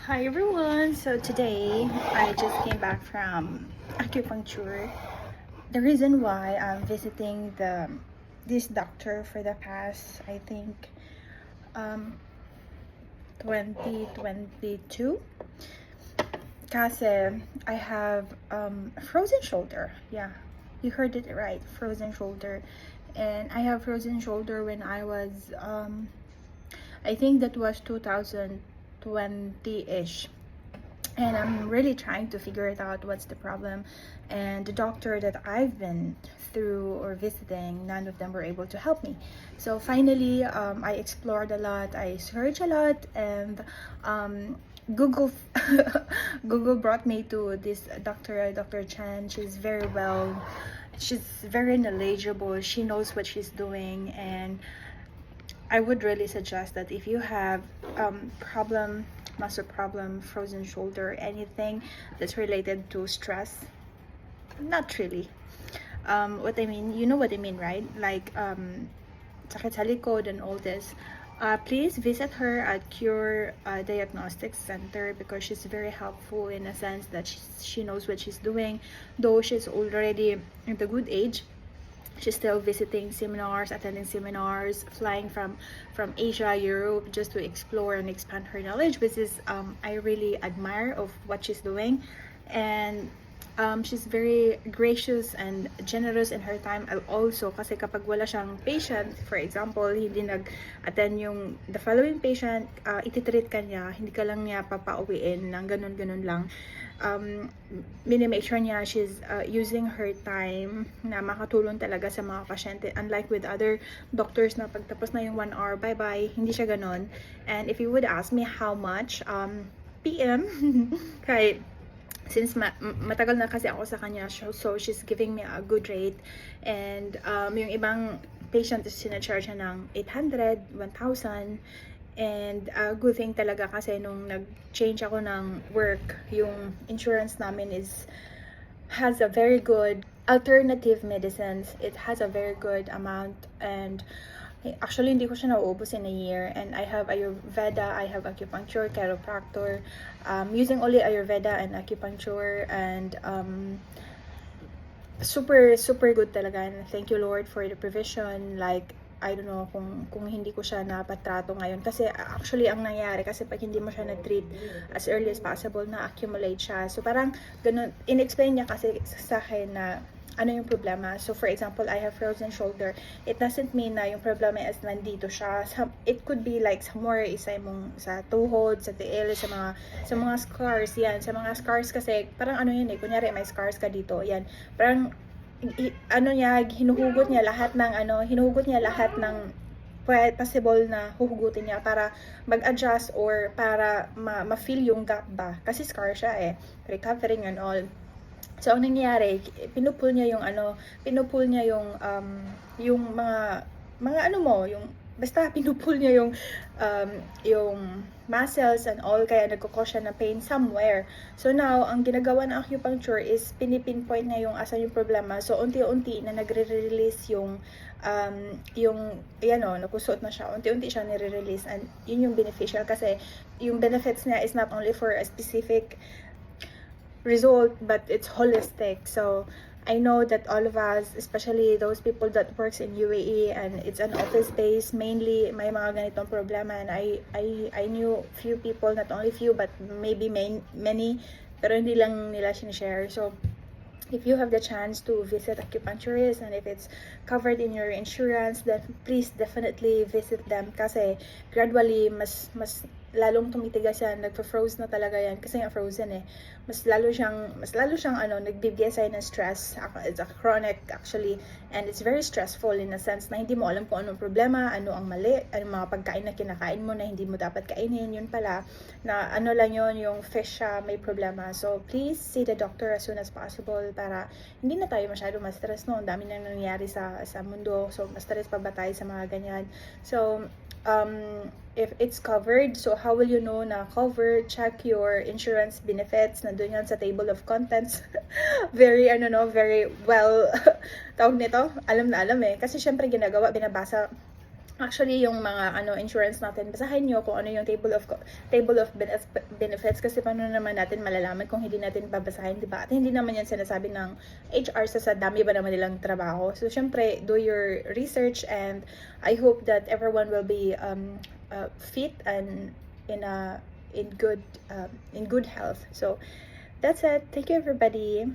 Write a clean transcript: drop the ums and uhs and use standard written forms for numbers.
Hi everyone! So today I just came back from acupuncture. The reason why I'm visiting this doctor for the past I think 2022 kasi I have frozen shoulder. Yeah, you heard it right, frozen shoulder. And I have frozen shoulder when I was I think that was 2020-ish. And I'm really trying to figure it out what's the problem. And the doctor that I've been through or visiting, none of them were able to help me. So finally, I explored a lot, I searched a lot, and Google Google brought me to this doctor, Dr. Chen. She's very knowledgeable. She knows what she's doing, and I would really suggest that if you have muscle problem, frozen shoulder, anything that's related to stress, not really. What I mean, you know what I mean, right? Like sakit sa likod and all this. Please visit her at Cure Diagnostics Center because she's very helpful in a sense that she knows what she's doing. Though she's already in the good age, she's still visiting seminars, attending seminars, flying from Asia, Europe, just to explore and expand her knowledge, which is I really admire of what she's doing. And she's very gracious and generous in her time also, kasi kapag wala siyang patient, for example, hindi nag-attend yung the following patient, ititreat ka niya, hindi ka lang niya papauwiin ng ganun-ganun lang. Minimake sure niya she's using her time na makatulong talaga sa mga pasyente, unlike with other doctors na pagtapos na yung 1 hour, bye-bye, hindi siya ganun. And if you would ask me how much, PM, kahit since matagal na kasi ako sa kanya, so she's giving me a good rate. And yung ibang patient is sinacharge ng 800, 1,000. And good thing talaga kasi nung nag-change ako ng work, yung insurance namin has a very good alternative medicines. It has a very good amount, and actually hindi ko siya nauubos in a year. And I have Ayurveda, I have acupuncture, chiropractor, using only Ayurveda and acupuncture, and super good talaga. And thank you Lord for the provision. Like I don't know kung hindi ko siya napatrato ngayon, kasi actually ang nangyari kasi pag hindi mo siya na-treat as early as possible, na-accumulate siya. So parang ganun, in-explain niya kasi sa akin na ano yung problema. So for example, I have frozen shoulder. It doesn't mean na yung problema is nandito siya. It could be like somewhere isa mong sa tuhod, sa tiil, sa mga scars yan. Sa mga scars kasi parang ano yun kunyari may scars ka dito, yan. Parang hinuhugot niya lahat ng possible na huhugutin niya para mag-adjust or para ma-fill yung gap ba. Kasi scar siya recovering and all. So, ang nangyayari, pinupul niya yung mga basta pinupul niya yung muscles and all, kaya nagkukos siya ng pain somewhere. So now, ang ginagawa ng acupuncture is pinipinpoint niya yung asan yung problema. So, unti-unti na nagre-release nakusot na siya, unti-unti siya nire-release, and yun yung beneficial kasi yung benefits niya is not only for a specific result, but it's holistic. So I know that all of us, especially those people that works in UAE and it's an office space, mainly may mga ganitong problema. And I knew few people, not only few but maybe many, pero hindi lang nila sinishare. So if you have the chance to visit acupuncturist and if it's covered in your insurance, then please definitely visit them, kasi gradually mas lalong tumitigas yan, nagpa-froze na talaga yan kasi nga frozen mas lalo siyang nagbibigay sa'yo ng stress. It's a chronic actually, and it's very stressful in a sense na hindi mo alam kung anong problema, ano ang mali, ano mga pagkain na kinakain mo na hindi mo dapat kainin, yun pala na ano lang yun, yung fish may problema. So please see the doctor as soon as possible para hindi na tayo masyado ma-stress, no? Ang dami nang nangyayari sa mundo, so ma-stress pa ba tayo sa mga ganyan. So if it's covered, so how will you know na covered? Check your insurance benefits, nandun yan sa table of contents. Very very well tawag nito, alam na alam kasi syempre binabasa Actually, yung mga insurance natin, basahin nyo kung ano yung table of benefits, kasi paano naman natin malalaman kung hindi natin babasahin, di ba? At hindi naman yan sinasabi ng HR sa dami ba naman nilang trabaho. So, syempre, do your research, and I hope that everyone will be fit and in good health. So, that's it. Thank you, everybody.